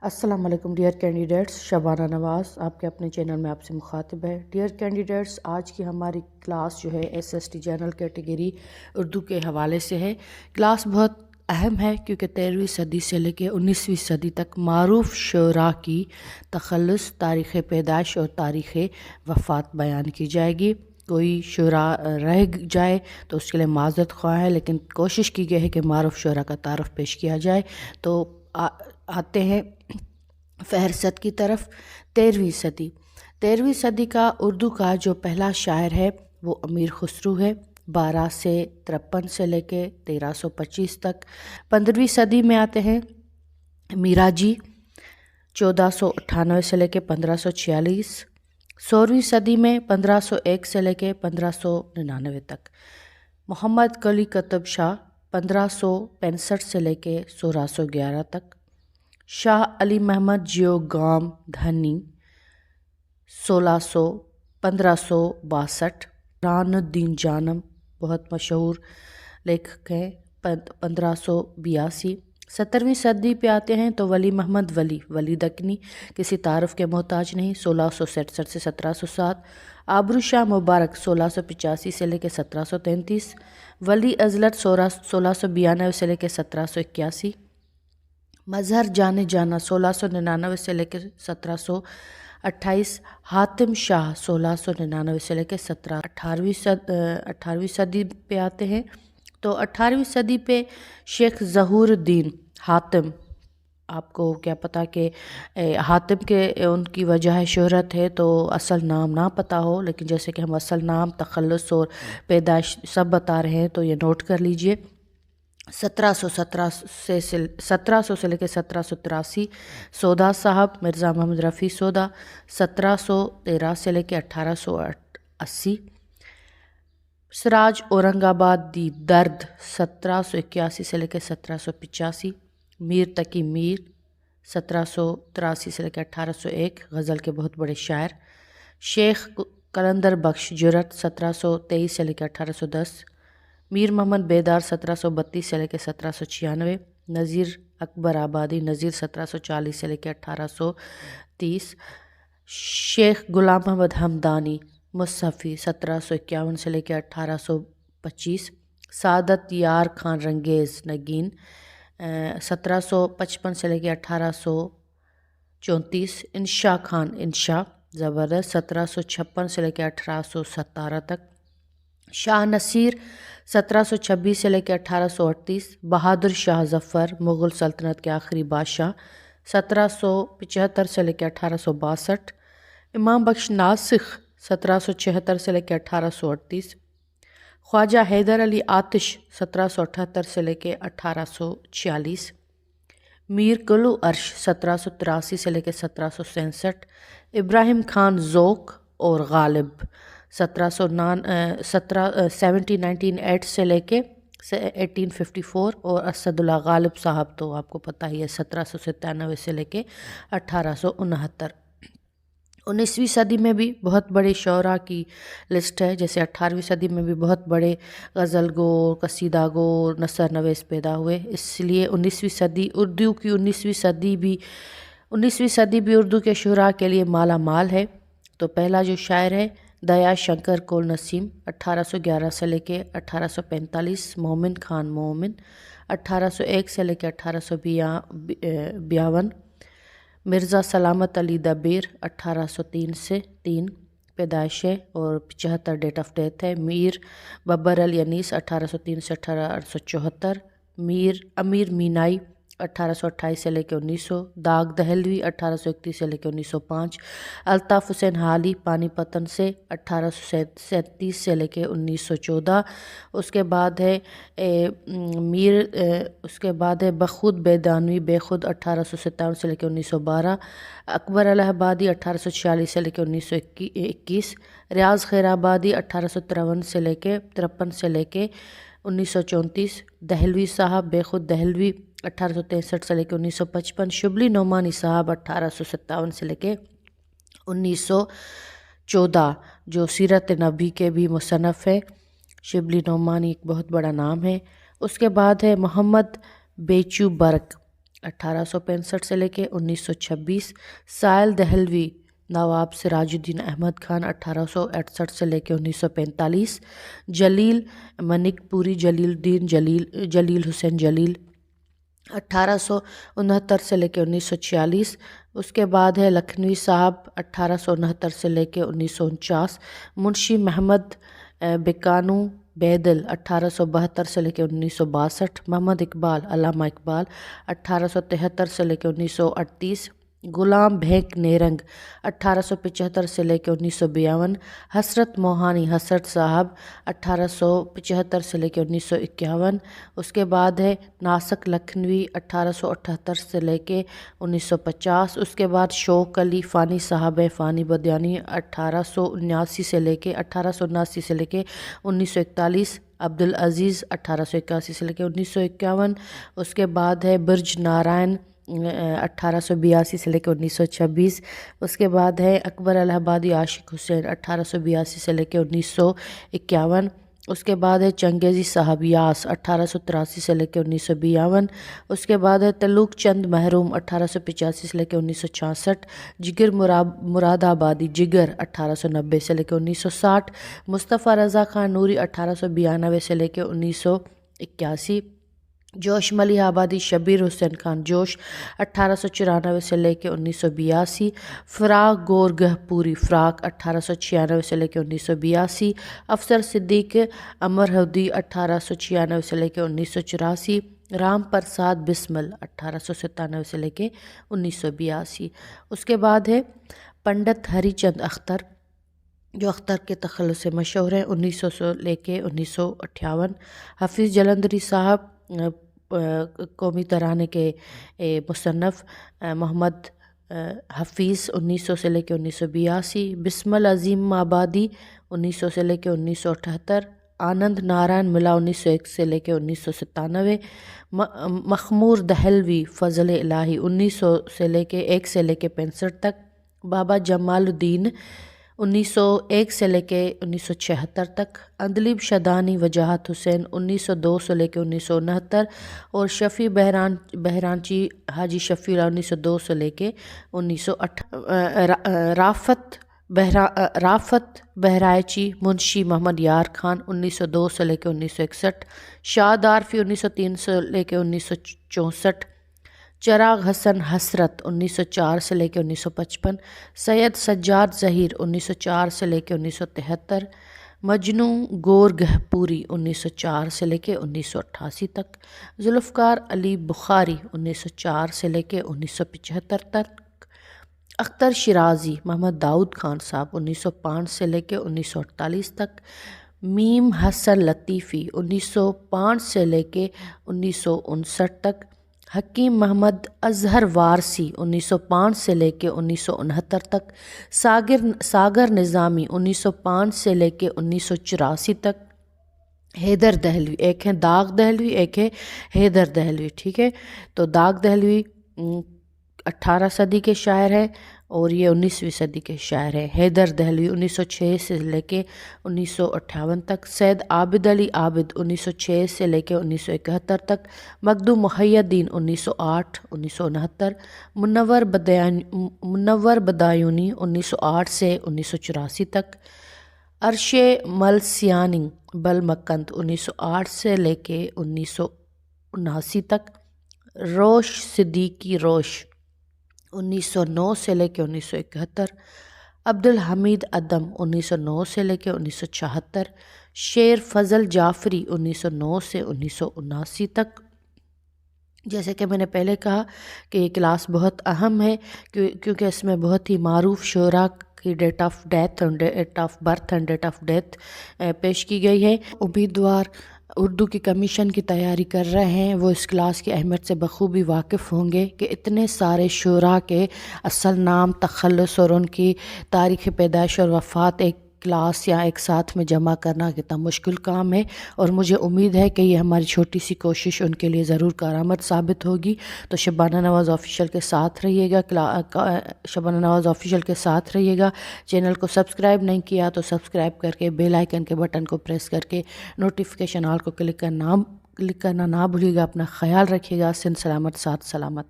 السلام علیکم dear candidates, Shabana نواز آپ کے اپنے چینل میں آپ سے مخاطب ہے۔ ڈیئر کینڈیڈیٹس، آج کی ہماری کلاس جو ہے S S T general category Urdu کے حوالے سے ہے۔ کلاس بہت اہم ہے کیونکہ 13ویں صدی سے لے کے 19ویں صدی تک معروف شعراء کی تخلص، تاریخ پیدائش اور تاریخ وفات بیان کی جائے گی۔ کوئی شعراء رہ جائے تو اس کے لیے معذرت خواہ ہے، لیکن کوشش کی گئی ہے کہ معروف شعراء کا تعارف پیش کیا جائے۔ تو آتے ہیں فہرست کی طرف۔ 13ویں صدی کا اردو کا جو پہلا شاعر ہے وہ امیر خسرو ہے، 1253 سے لے کے 1325 تک۔ 15ویں صدی میں آتے ہیں میرا جی، 1498 سے لے کے 1546۔ 16ویں صدی میں 1501 سے لے کے 1599 تک۔ محمد قلی قطب شاہ، 1565 سے لے کے 1611 تک۔ شاہ علی محمد جیو گام دھنی، 1562۔ ران الدین جانم بہت مشہور لیکھک ہیں، 1582۔ 17ویں صدی پہ آتے ہیں تو ولی محمد ولی دکنی کسی تعارف کے محتاج نہیں، 1667 سے 1707۔ آبرو شاہ مبارک، 1685 سے لے کے 1733۔ ولی ازلت، 1692 سے لے کے 1781۔ مظہر جانے جانا، 1699 سے لے کے 1728۔ حاتم شاہ، 1699 سے لے کے 18ویں صدی پہ آتے ہیں تو 18ویں صدی پہ شیخ ظہور الدین حاتم، آپ کو کیا پتہ کہ حاتم کے ان کی وجہ شہرت ہے تو اصل نام نہ پتہ ہو، لیکن جیسے کہ ہم اصل نام، تخلص اور پیدائش سب بتا رہے ہیں تو یہ نوٹ کر لیجئے۔ 1717 سے لے کے 1783۔ سودا صاحب، مرزا محمد رفیع سودا، 1713 سے لے کے 1880۔ سراج اورنگ آباد دی درد، 1781 سے لے کے 1785۔ میر تقی میر، 1783 سے لے کے 1801، غزل کے بہت بڑے شاعر۔ شیخ قلندر بخش جرت، 1723 سے لے کے 1810۔ میر محمد بیدار، 1732 سے لے کے 1796۔ نذیر اکبر آبادی نذیر، 1740 سے لے کے 1830۔ شیخ غلام محمد حمدانی مصحفی، 1751 سے لے کے 1825۔ سعادت یار خان رنگیز نگین، 1755 سے لے کے 1834۔ انشا خان انشا زبردست، 1756 سے لے کے 1817 تک۔ شاہ نصیر، 1726 سے لے کے 1838۔ بہادر شاہ ظفر، مغل سلطنت کے آخری بادشاہ، 1775 سے لے کے 1862۔ امام بخش ناسخ، 1776 سے لے کے 1838۔ خواجہ حیدر علی آتش، 1778 سے لے کے 1846۔ میر قلو عرش، 1783 سے لے کے 1767۔ ابراہیم خان ذوق اور غالب، 1798 سے لے کے 1854۔ اور اسد اللہ غالب صاحب تو آپ کو پتہ ہی ہے، 1797 سے لے کے 1869۔ 19ویں صدی میں بھی بہت بڑے شعراء کی لسٹ ہے، جیسے 18ویں صدی میں بھی بہت بڑے غزل گو، قصیدہ گو، نثر نویس پیدا ہوئے، اس لیے 19ویں صدی اردو کی 19ویں صدی بھی اردو کے شعراء کے لیے مالا مال ہے۔ تو پہلا جو شاعر ہے دیا شنکر کول نسیم، 1811 سے لے کے 1845۔ مومن خان مومن، 1801 سے لے کے 1852۔ مرزا سلامت علی دبیر، 1803 سے 3 پیدائش ہے اور 75 ڈیٹ آف ڈیتھ ہے۔ میر ببر الینیس، 1803 سے 1874۔ امیر مینائی، 1828 سے لے کے 1900۔ داغ دہلوی، 1831 سے لے کے 1905۔ الطاف حسین حالی پانی پتن سے، 1837 سے لے کے 1914۔ اس کے بعد ہے بخود بیدانوی بےخود، 1857 سے لے کے 1912۔ اکبر الہ آبادی، 1846 سے لے کے 1921۔ ریاض خیر آبادی، 1853 سے لے کے 1934۔ دہلوی صاحب بےخود دہلوی، 1863 سے لے کے 1955۔ شبلی نعمانی صاحب، 1857 سے لے کے 1914، جو سیرت نبی کے بھی مصنف ہے۔ شبلی نعمانی ایک بہت بڑا نام ہے۔ اس کے بعد ہے محمد بیچو برق، 1865 سے لے کے 1926، سائل دہلوی نواب سراج الدین احمد خان 1868 سے لے کے 1945، جلیل منک پوری جلیل الدین جلیل حسین جلیل 1869 سے لے کے 1946، اس کے بعد ہے لکھنوی صاحب 1869 سے لے کے 1949، منشی محمد بکانو بیدل 1872 سے لے کے 1962، محمد اقبال علامہ اقبال 1873 سے لے کے 1938، غلام بھینک نیرنگ 1875 سے لے کے 1952، حسرت موہانی حسرت صاحب 1875 سے لے کے 1951، اس کے بعد ہے ناسک لکھنوی 1878 سے لے کے 1950، اس کے بعد شوق علی فانی صاحب فانی بدیانی 1879 سے لے کے 1941، عبدالعزیز 1881 سے لے کے 1951، اس کے بعد ہے برج نارائن 1882 سے لے کے 1926، اس کے بعد ہے اکبر الہ آبادی عاشق حسین 1882 سے لے کے 1951، اس کے بعد ہے چنگیزی صاحب یاس 1883 سے لے کے 1952، اس کے بعد ہے تلوک چند محروم 1885 سے لے کے 1966، جگر مراد آبادی جگر 1890 سے لے کے 1960، مصطفیٰ رضا خان نوری 1892 سے لے کے 1981، جوش ملیح آبادی شبیر حسین خان جوش 1894 سے لے کے 1982، فراق گورگہ پوری فراق 1896 سے لے کے 1982، افسر صدیق امر ہودی 1896 سے لے کے 1984، رام پرساد بسمل 1897 سے لے کے 1982، اس کے بعد ہے پنڈت ہری چند اختر جو اختر کے تخلص سے مشہور ہیں 1900 سے لے کے 1958، حفیظ جلندری صاحب قومی ترانے کے مصنف، محمد حفیظ 1900 سے لے کے 1982، بسمل عظیم آبادی 1900 سے لے کے 1978، آنند نارائن ملا 1901 سے لے کے 1997، مخمور دہلوی فضل الہی 1900 سے لے کے 65 تک، بابا جمال الدین 1901 سے لے کے 1976 تک، اندلیب شدانی وجاہت حسین 1902 سے لے کے 1969، اور شفیع بہرانچی حاجی شفیع 1902 سے لے کے 1908، رافت بہرائچی منشی محمد یار خان 1902 سے لے کے 1961، شاد عارفی 1903 سے لے کے 1964، چراغ حسن حسرت 1904 سے لے کے 1955، سید سجاد ظہیر 1904 سے لے کے 1973، مجنو گورگہ پوری 1904 سے لے کے 1988 تک، ذوالفقار علی بخاری 1904 سے لے کے 1975 تک، اختر شیرازی محمد داؤد خان صاحب 1905 سے لے کے 1948 تک، میم حسن لطیفی 1905 سے لے کے 1959 تک، حکیم محمد اظہر وارسی 1905 سے لے کے 1969 تک، ساگر نظامی 1905 سے لے کے 1984 تک، حیدر دہلوی ایک ہیں داغ دہلوی ایک ہے حیدر دہلوی، ٹھیک ہے، تو داغ دہلوی 18 صدی کے شاعر ہیں اور یہ 19ویں صدی کے شاعر ہیں، حیدر دہلوی 1906 سے لے کے 1958 تک، سید عابد علی عابد 1906 سے لے کے 1971 تک، مخدوم محی الدین 1908 1969، منور بدایونی 1908 سے 1984 تک، عرش ملسیانی بلمکند 1908 سے لے کے 1979 تک، روش صدیقی روش 1909 سے لے کے 1971، عبدالحمید ادم 1909 سے لے کے 1976، شیر فضل جعفری 1909 سے 1979 تک۔ جیسے کہ میں نے پہلے کہا کہ یہ کلاس بہت اہم ہے کیونکہ اس میں بہت ہی معروف شعراء کی date of death and date of birth and date of death پیش کی گئی ہے۔ امیدوار اردو کی کمیشن کی تیاری کر رہے ہیں وہ اس کلاس کی اہمیت سے بخوبی واقف ہوں گے کہ اتنے سارے شعراء کے اصل نام، تخلص اور ان کی تاریخ پیدائش اور وفات ایک کلاس یا ایک ساتھ میں جمع کرنا کتنا مشکل کام ہے، اور مجھے امید ہے کہ یہ ہماری چھوٹی سی کوشش ان کے لیے ضرور کارآمد ثابت ہوگی۔ تو شبانہ نواز آفیشیل کے ساتھ رہیے گا، شبانہ نواز آفیشیل کے ساتھ رہیے گا۔ چینل کو سبسکرائب نہیں کیا تو سبسکرائب کر کے بیل آئیکن کے بٹن کو پریس کر کے نوٹیفیکیشن آل کو کلک کرنا نہ بھولیے گا۔ اپنا خیال رکھیے گا۔ سن سلامت ساتھ سلامت۔